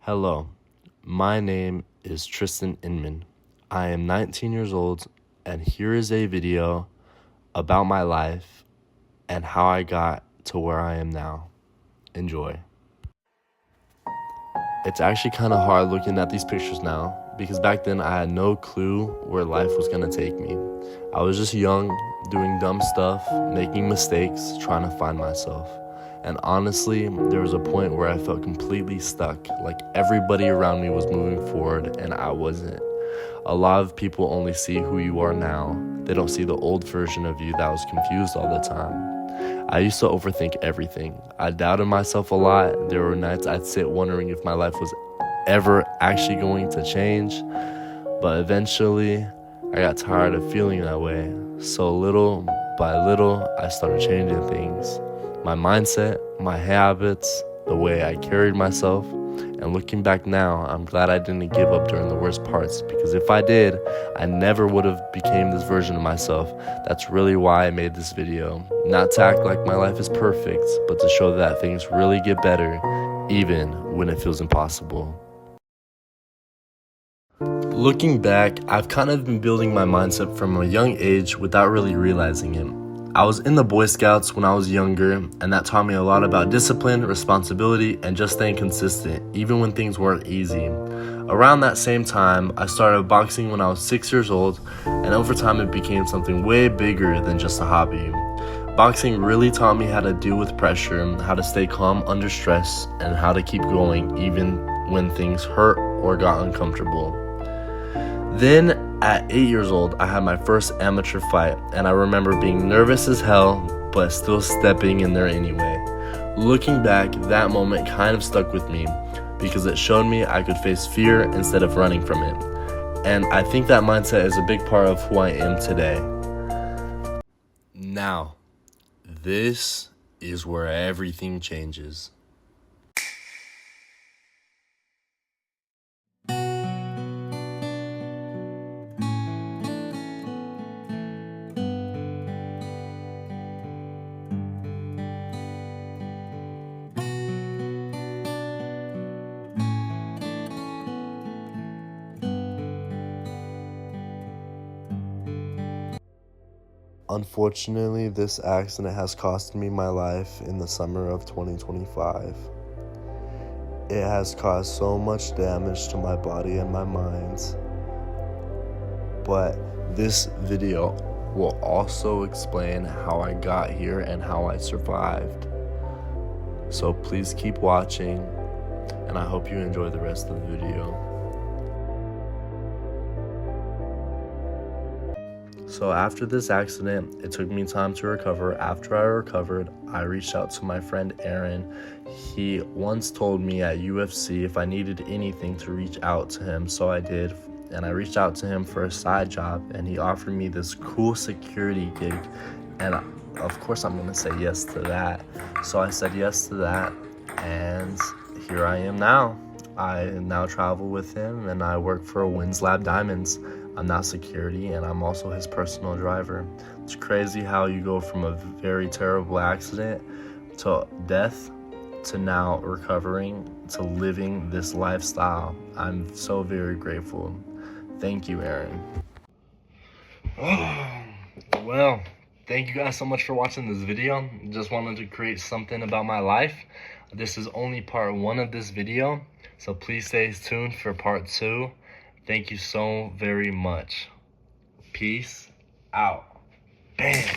Hello, my name is Tristan Inman. I am 19 years old, and here is a video about my life and how I got to where I am now. Enjoy. It's actually kind of hard looking at these pictures now because back then I had no clue where life was going to take me. I was just young, doing dumb stuff, making mistakes, trying to find myself. And honestly, there was a point where I felt completely stuck, like everybody around me was moving forward and I wasn't. A lot of people only see who you are now. They don't see the old version of you that was confused all the time. I used to overthink everything. I doubted myself a lot. There were nights I'd sit wondering if my life was ever actually going to change. But eventually, I got tired of feeling that way. So little by little, I started changing things. My mindset, my habits, the way I carried myself. And looking back now, I'm glad I didn't give up during the worst parts, because if I did, I never would have became this version of myself. That's really why I made this video. Not to act like my life is perfect, but to show that things really get better, even when it feels impossible. Looking back, I've kind of been building my mindset from a young age without really realizing it. I was in the Boy Scouts when I was younger, and that taught me a lot about discipline, responsibility, and just staying consistent, even when things weren't easy. Around that same time, I started boxing when I was 6 years old, and over time it became something way bigger than just a hobby. Boxing really taught me how to deal with pressure, how to stay calm under stress, and how to keep going even when things hurt or got uncomfortable. Then, at 8 years old, I had my first amateur fight, and I remember being nervous as hell, but still stepping in there anyway. Looking back, that moment kind of stuck with me, because it showed me I could face fear instead of running from it. And I think that mindset is a big part of who I am today. Now, this is where everything changes. Unfortunately, this accident has cost me my life in the summer of 2025. It has caused so much damage to my body and my mind. But this video will also explain how I got here and how I survived. So please keep watching, and I hope you enjoy the rest of the video. So after this accident, it took me time to recover. After I recovered, I reached out to my friend Aaron. He once told me at UFC if I needed anything to reach out to him, so I did. And I reached out to him for a side job, and he offered me this cool security gig. And of course I'm gonna say yes to that. So I said yes to that, and here I am now. I now travel with him, and I work for Wins Lab Diamonds. I'm not security, and I'm also his personal driver. It's crazy how you go from a very terrible accident to death to now recovering to living this lifestyle. I'm so very grateful. Thank you, Aaron. Well, thank you guys so much for watching this video. Just wanted to create something about my life. This is only part 1 of this video, so please stay tuned for part 2. Thank you so very much. Peace out. Bam.